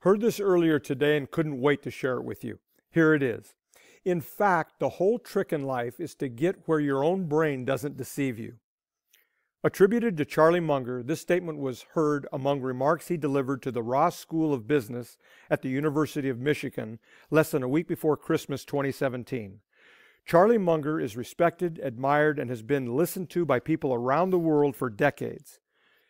Heard this earlier today and couldn't wait to share it with you. Here it is. In fact, the whole trick in life is to get where your own brain doesn't deceive you. Attributed to Charlie Munger, this statement was heard among remarks he delivered to the Ross School of Business at the University of Michigan less than a week before Christmas 2017. Charlie Munger is respected, admired, and has been listened to by people around the world for decades.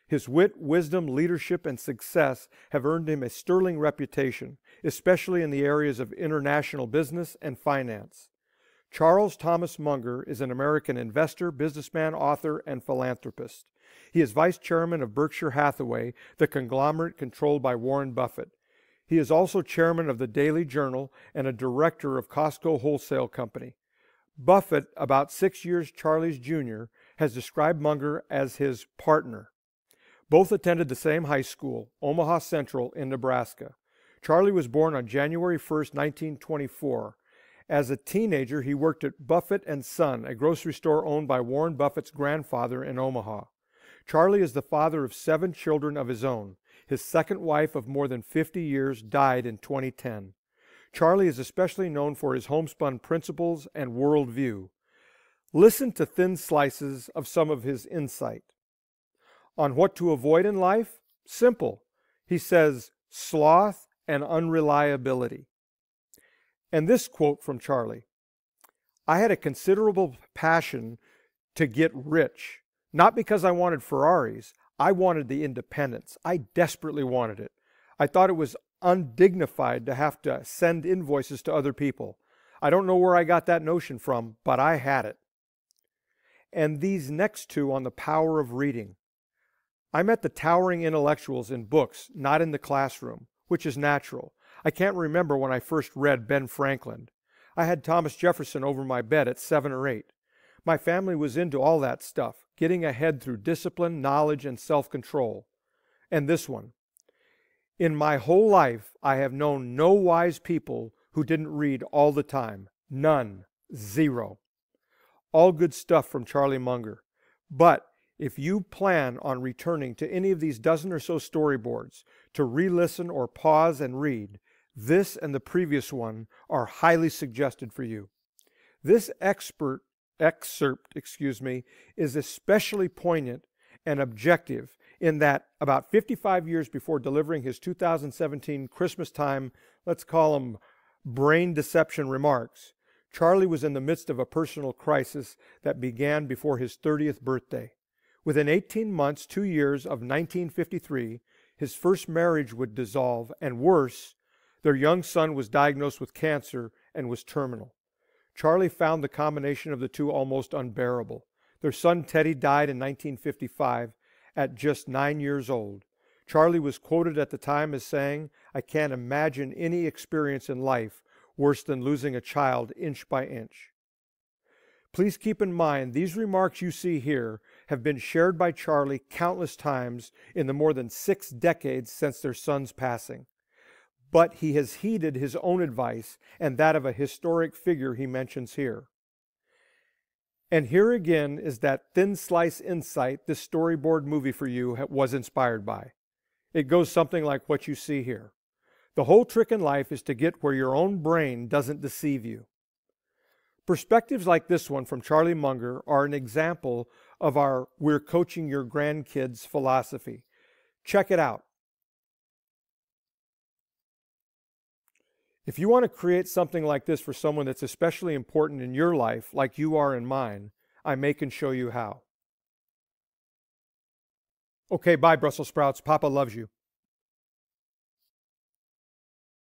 His wit, wisdom, leadership, and success have earned him a sterling reputation, especially in the areas of international business and finance. Charles Thomas Munger is an American investor, businessman, author, and philanthropist. He is vice chairman of Berkshire Hathaway, the conglomerate controlled by Warren Buffett. He is also chairman of the Daily Journal and a director of Costco Wholesale Company. Buffett, about 6 years Charlie's junior, has described Munger as his partner. Both attended the same high school, Omaha Central in Nebraska. Charlie was born on January 1st, 1924. As a teenager, he worked at Buffett & Son, a grocery store owned by Warren Buffett's grandfather in Omaha. Charlie is the father of 7 children of his own. His second wife of more than 50 years died in 2010. Charlie is especially known for his homespun principles and worldview. Listen to thin slices of some of his insight. On what to avoid in life? Simple. He says, sloth and unreliability. And this quote from Charlie: I had a considerable passion to get rich, not because I wanted Ferraris. I wanted the independence. I desperately wanted it. I thought it was undignified to have to send invoices to other people. I don't know where I got that notion from, but I had it. And these next two on the power of reading. I met the towering intellectuals in books, not in the classroom, which is natural. I can't remember when I first read Ben Franklin. I had Thomas Jefferson over my bed at 7 or 8. My family was into all that stuff, getting ahead through discipline, knowledge, and self-control. And this one. In my whole life, I have known no wise people who didn't read all the time. None. Zero. All good stuff from Charlie Munger. But if you plan on returning to any of these dozen or so storyboards to re-listen or pause and read, this and the previous one are highly suggested for you. This excerpt is especially poignant and objective in that about 55 years before delivering his 2017 Christmas time, let's call them brain deception remarks, Charlie was in the midst of a personal crisis that began before his 30th birthday. Within 18 months, 2 years of 1953, his first marriage would dissolve, and worse, their young son was diagnosed with cancer and was terminal. Charlie found the combination of the two almost unbearable. Their son Teddy died in 1955 at just 9 years old. Charlie was quoted at the time as saying, "I can't imagine any experience in life worse than losing a child inch by inch." Please keep in mind, these remarks you see here have been shared by Charlie countless times in the more than 6 decades since their son's passing. But he has heeded his own advice and that of a historic figure he mentions here. And here again is that thin slice insight this storyboard movie for you was inspired by. It goes something like what you see here. The whole trick in life is to get where your own brain doesn't deceive you. Perspectives like this one from Charlie Munger are an example of our "we're coaching your grandkids" philosophy. Check it out. If you want to create something like this for someone that's especially important in your life, like you are in mine, I make and show you how. Okay, bye, Brussels sprouts. Papa loves you.